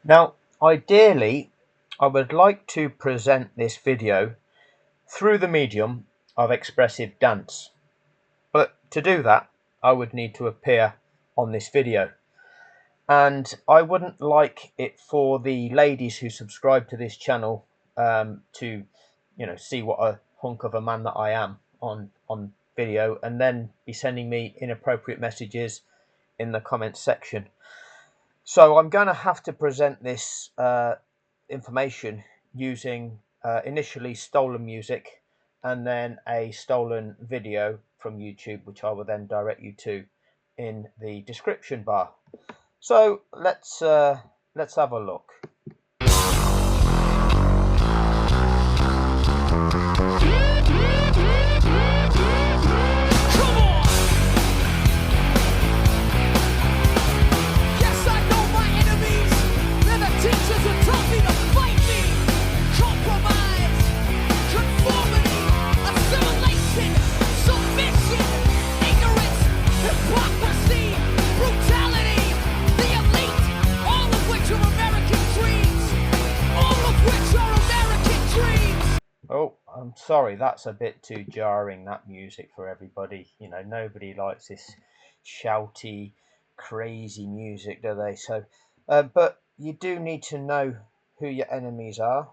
Now, ideally, I would like to present this video through the medium of expressive dance. But to do that, I would need to appear on this video. And I wouldn't like it for the ladies who subscribe to this channel to, see what a hunk of a man that I am on video, and then be sending me inappropriate messages in the comments section. So I'm going to have to present this information using initially stolen music and then a stolen video from YouTube, which I will then direct you to in the description bar. So let's have a look. Oh, I'm sorry, that's a bit too jarring, that music, for everybody. Nobody likes this shouty, crazy music, do they? So, but you do need to know who your enemies are,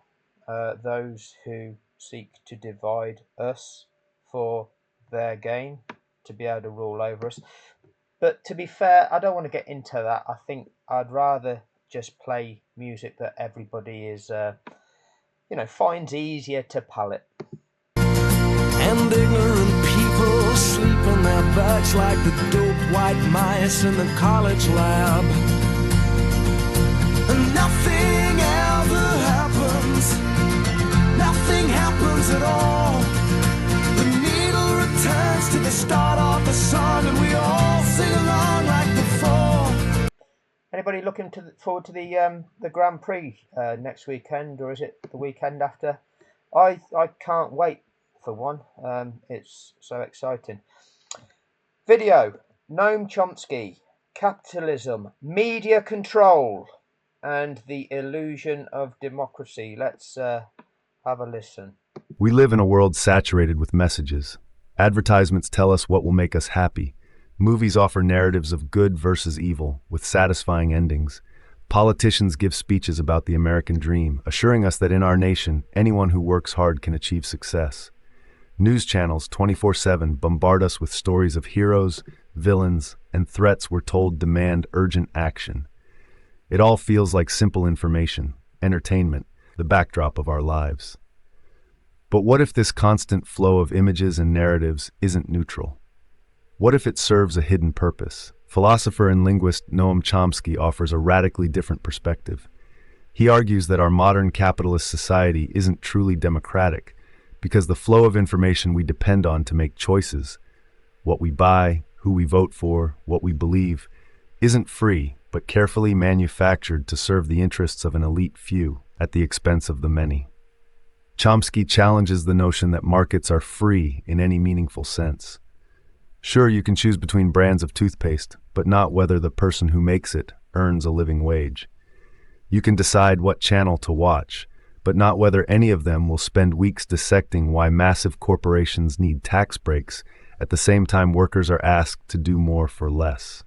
those who seek to divide us for their gain, to be able to rule over us. But to be fair, I don't want to get into that. I think I'd rather just play music that everybody is finds easier to palate. And ignorant people sleep in their beds like the doped white mice in the college lab. And nothing ever happens. Nothing happens at all. The needle returns to the start of the song, and we all sing along like before. Anybody looking forward to the Grand Prix next weekend, or is it the weekend after? I can't wait for one. It's so exciting. Video: Noam Chomsky, Capitalism, Media Control, and the Illusion of Democracy. Let's have a listen. We live in a world saturated with messages. Advertisements tell us what will make us happy. Movies offer narratives of good versus evil, with satisfying endings. Politicians give speeches about the American dream, assuring us that in our nation, anyone who works hard can achieve success. News channels 24/7 bombard us with stories of heroes, villains, and threats we're told demand urgent action. It all feels like simple information, entertainment, the backdrop of our lives. But what if this constant flow of images and narratives isn't neutral? What if it serves a hidden purpose? Philosopher and linguist Noam Chomsky offers a radically different perspective. He argues that our modern capitalist society isn't truly democratic because the flow of information we depend on to make choices, what we buy, who we vote for, what we believe, isn't free but carefully manufactured to serve the interests of an elite few at the expense of the many. Chomsky challenges the notion that markets are free in any meaningful sense. Sure, you can choose between brands of toothpaste, but not whether the person who makes it earns a living wage. You can decide what channel to watch, but not whether any of them will spend weeks dissecting why massive corporations need tax breaks at the same time workers are asked to do more for less.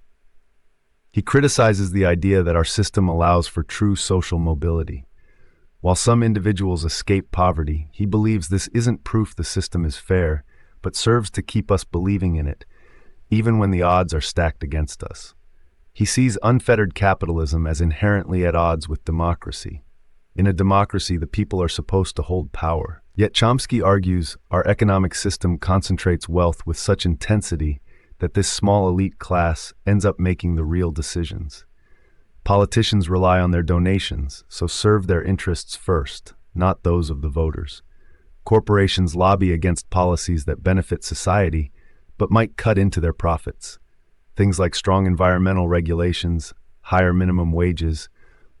He criticizes the idea that our system allows for true social mobility. While some individuals escape poverty, he believes this isn't proof the system is fair, but serves to keep us believing in it, even when the odds are stacked against us. He sees unfettered capitalism as inherently at odds with democracy. In a democracy, the people are supposed to hold power. Yet Chomsky argues our economic system concentrates wealth with such intensity that this small elite class ends up making the real decisions. Politicians rely on their donations, so serve their interests first, not those of the voters. Corporations lobby against policies that benefit society, but might cut into their profits. Things like strong environmental regulations, higher minimum wages,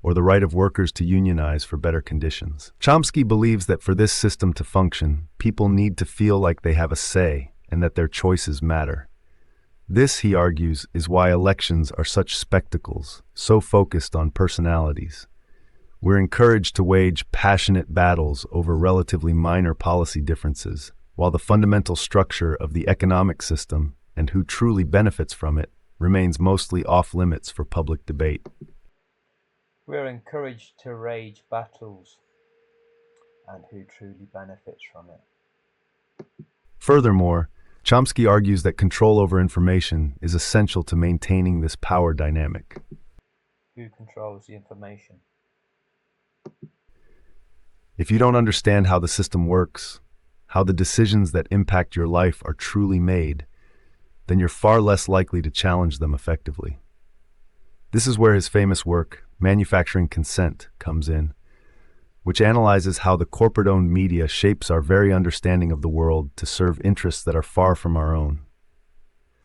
or the right of workers to unionize for better conditions. Chomsky believes that for this system to function, people need to feel like they have a say and that their choices matter. This, he argues, is why elections are such spectacles, so focused on personalities. We're encouraged to wage passionate battles over relatively minor policy differences, while the fundamental structure of the economic system and who truly benefits from it remains mostly off-limits for public debate. We're encouraged to rage battles and who truly benefits from it. Furthermore, Chomsky argues that control over information is essential to maintaining this power dynamic. Who controls the information? If you don't understand how the system works, how the decisions that impact your life are truly made, then you're far less likely to challenge them effectively. This is where his famous work, Manufacturing Consent, comes in, which analyzes how the corporate-owned media shapes our very understanding of the world to serve interests that are far from our own.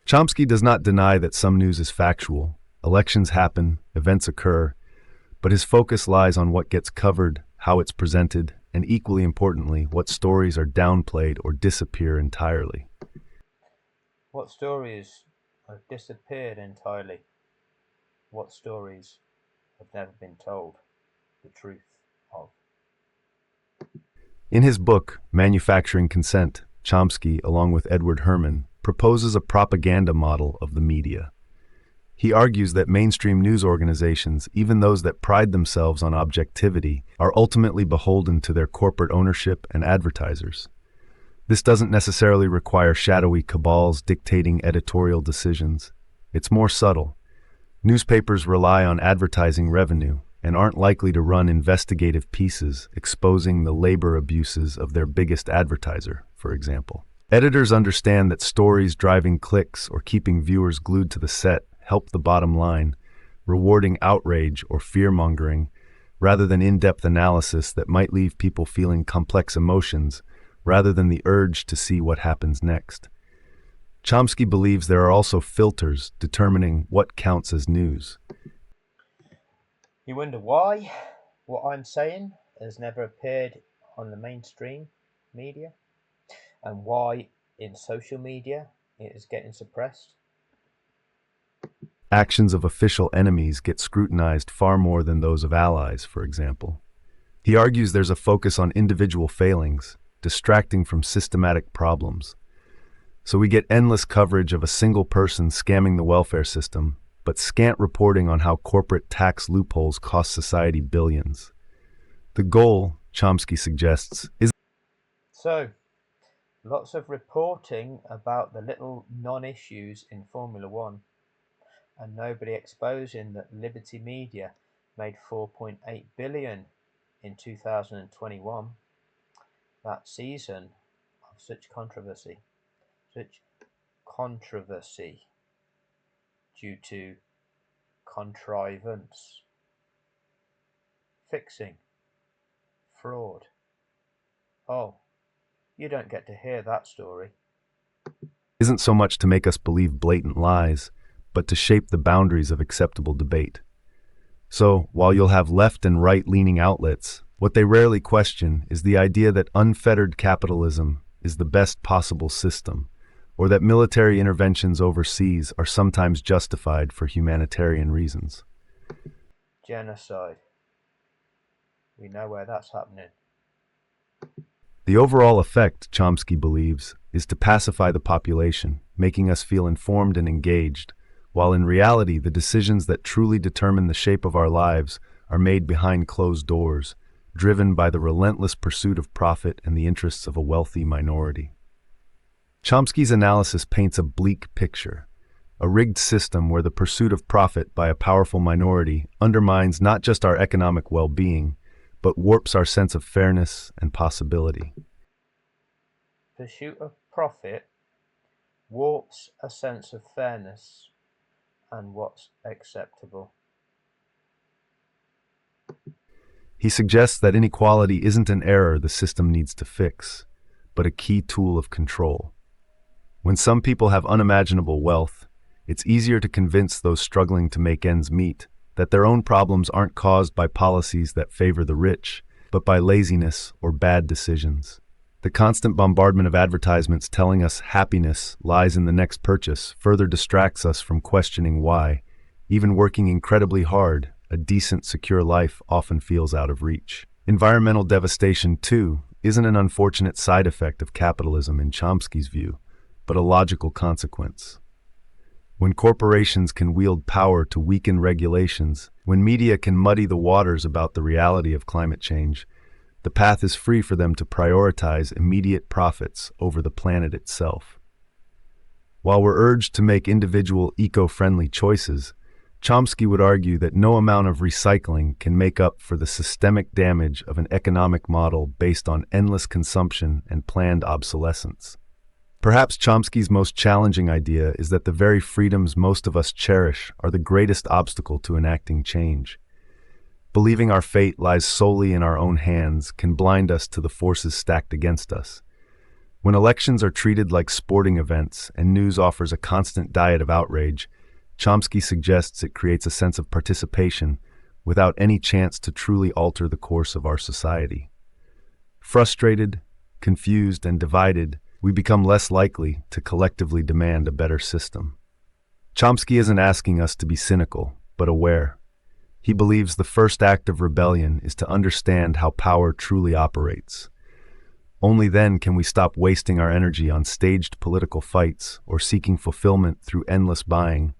Chomsky does not deny that some news is factual. Elections happen, events occur, but his focus lies on what gets covered, how it's presented, and equally importantly, what stories are downplayed or disappear entirely. What stories have disappeared entirely? What stories have never been told the truth of? In his book, Manufacturing Consent, Chomsky, along with Edward Herman, proposes a propaganda model of the media. He argues that mainstream news organizations, even those that pride themselves on objectivity, are ultimately beholden to their corporate ownership and advertisers. This doesn't necessarily require shadowy cabals dictating editorial decisions. It's more subtle. Newspapers rely on advertising revenue and aren't likely to run investigative pieces exposing the labor abuses of their biggest advertiser, for example. Editors understand that stories driving clicks or keeping viewers glued to the set help the bottom line, rewarding outrage or fear-mongering, rather than in-depth analysis that might leave people feeling complex emotions, rather than the urge to see what happens next. Chomsky believes there are also filters determining what counts as news. You wonder why what I'm saying has never appeared on the mainstream media, and why in social media it is getting suppressed? Actions of official enemies get scrutinized far more than those of allies, for example. He argues there's a focus on individual failings, distracting from systematic problems. So we get endless coverage of a single person scamming the welfare system, but scant reporting on how corporate tax loopholes cost society billions. The goal, Chomsky suggests, is So, lots of reporting about the little non-issues in Formula One, and nobody exposing that Liberty Media made 4.8 billion in 2021. That season of such controversy due to contrivance, fixing, fraud. Oh, you don't get to hear that story. isn't so much to make us believe blatant lies, but to shape the boundaries of acceptable debate. So, while you'll have left and right-leaning outlets, what they rarely question is the idea that unfettered capitalism is the best possible system, or that military interventions overseas are sometimes justified for humanitarian reasons. Genocide. We know where that's happening. The overall effect, Chomsky believes, is to pacify the population, making us feel informed and engaged, while in reality the decisions that truly determine the shape of our lives are made behind closed doors, driven by the relentless pursuit of profit and the interests of a wealthy minority. Chomsky's analysis paints a bleak picture, a rigged system where the pursuit of profit by a powerful minority undermines not just our economic well-being, but warps our sense of fairness and possibility. Pursuit of profit warps a sense of fairness and what's acceptable. He suggests that inequality isn't an error the system needs to fix, but a key tool of control. When some people have unimaginable wealth, it's easier to convince those struggling to make ends meet that their own problems aren't caused by policies that favor the rich, but by laziness or bad decisions. The constant bombardment of advertisements telling us happiness lies in the next purchase further distracts us from questioning why, even working incredibly hard, a decent, secure life often feels out of reach. Environmental devastation, too, isn't an unfortunate side effect of capitalism in Chomsky's view, but a logical consequence. When corporations can wield power to weaken regulations, when media can muddy the waters about the reality of climate change, the path is free for them to prioritize immediate profits over the planet itself. While we're urged to make individual eco-friendly choices, Chomsky would argue that no amount of recycling can make up for the systemic damage of an economic model based on endless consumption and planned obsolescence. Perhaps Chomsky's most challenging idea is that the very freedoms most of us cherish are the greatest obstacle to enacting change. Believing our fate lies solely in our own hands can blind us to the forces stacked against us. When elections are treated like sporting events and news offers a constant diet of outrage, Chomsky suggests it creates a sense of participation without any chance to truly alter the course of our society. Frustrated, confused, and divided, we become less likely to collectively demand a better system. Chomsky isn't asking us to be cynical, but aware. He believes the first act of rebellion is to understand how power truly operates. Only then can we stop wasting our energy on staged political fights or seeking fulfillment through endless buying,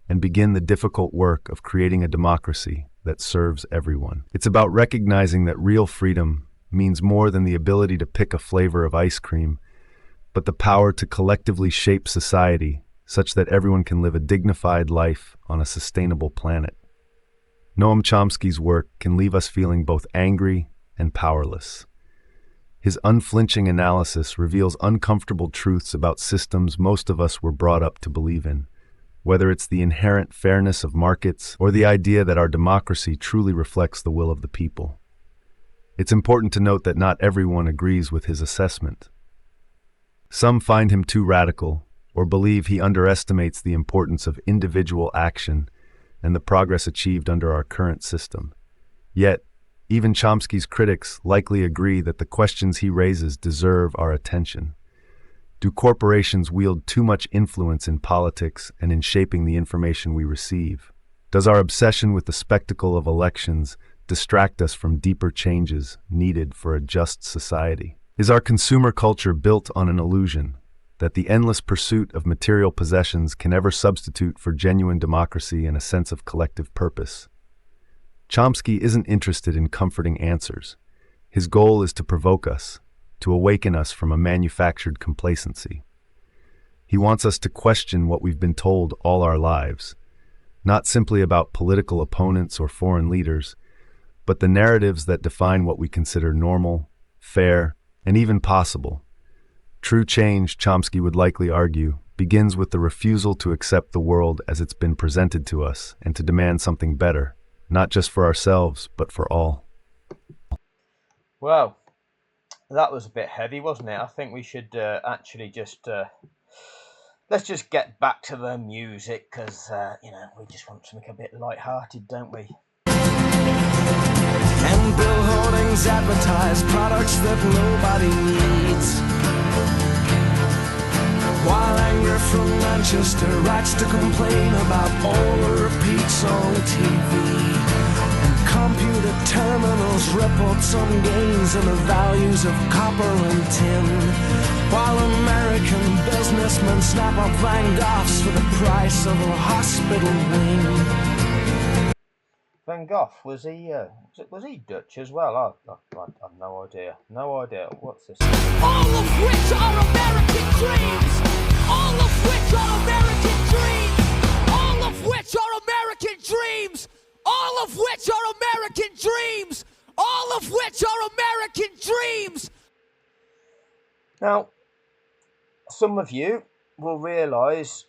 and begin the difficult work of creating a democracy that serves everyone. It's about recognizing that real freedom means more than the ability to pick a flavor of ice cream, but the power to collectively shape society such that everyone can live a dignified life on a sustainable planet. Noam Chomsky's work can leave us feeling both angry and powerless. His unflinching analysis reveals uncomfortable truths about systems most of us were brought up to believe in, whether it's the inherent fairness of markets or the idea that our democracy truly reflects the will of the people. It's important to note that not everyone agrees with his assessment. Some find him too radical or believe he underestimates the importance of individual action and the progress achieved under our current system. Yet, even Chomsky's critics likely agree that the questions he raises deserve our attention. Do corporations wield too much influence in politics and in shaping the information we receive? Does our obsession with the spectacle of elections distract us from deeper changes needed for a just society? Is our consumer culture built on an illusion that the endless pursuit of material possessions can ever substitute for genuine democracy and a sense of collective purpose? Chomsky isn't interested in comforting answers. His goal is to provoke us, to awaken us from a manufactured complacency. He wants us to question what we've been told all our lives, not simply about political opponents or foreign leaders, but the narratives that define what we consider normal, fair, and even possible. True change, Chomsky would likely argue, begins with the refusal to accept the world as it's been presented to us and to demand something better, not just for ourselves, but for all. Well, that was a bit heavy, wasn't it? I think we should actually just let's just get back to the music because we just want something a bit light-hearted, don't we? And bill hoardings advertise products that nobody needs, while anger from Manchester writes to complain about all the repeats on the TV. Computer terminals report some gains in the values of copper and tin, while American businessmen snap up Van Goghs for the price of a hospital wing. Van Gogh, was he Dutch as well? I've no idea. No idea. What's this? All of which are American dreams. All of which are American dreams. All of which are American dreams. All of which are American dreams. All of which are American dreams. Now, some of you will realise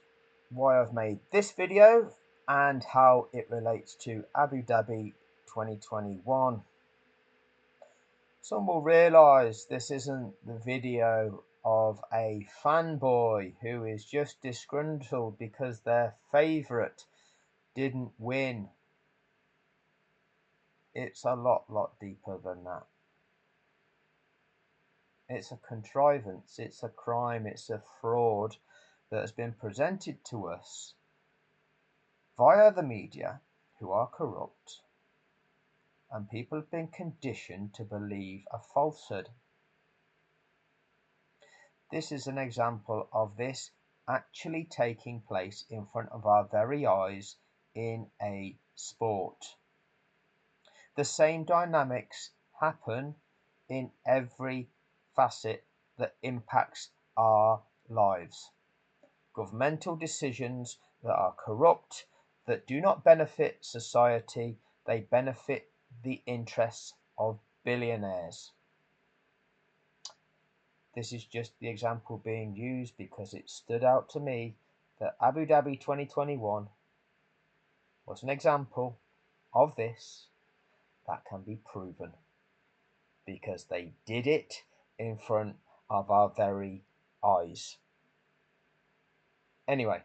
why I've made this video and how it relates to Abu Dhabi 2021. Some will realise this isn't the video of a fanboy who is just disgruntled because their favourite didn't win. It's a lot deeper than that. It's a contrivance, it's a crime, it's a fraud that has been presented to us via the media, who are corrupt, and people have been conditioned to believe a falsehood. This is an example of this actually taking place in front of our very eyes in a sport. The same dynamics happen in every facet that impacts our lives. Governmental decisions that are corrupt, that do not benefit society, they benefit the interests of billionaires. This is just the example being used because it stood out to me that Abu Dhabi 2021 was an example of this that can be proven because they did it in front of our very eyes. Anyway,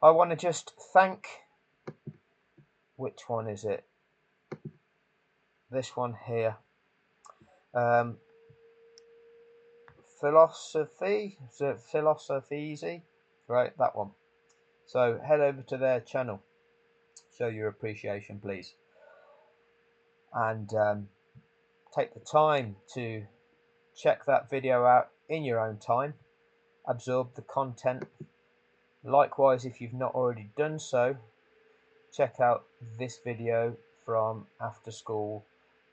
I want to just thank, which one is it? This one here. Philosophy, right? That one. So head over to their channel, show your appreciation, please, and take the time to check that video out in your own time, absorb the content. Likewise, if you've not already done so, check out this video from After School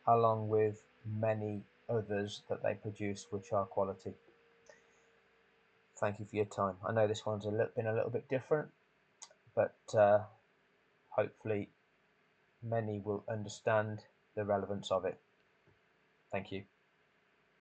along with many others that they produce which are quality. Thank you for your time. I know this one's been a little bit different, but hopefully many will understand the relevance of it. Thank you.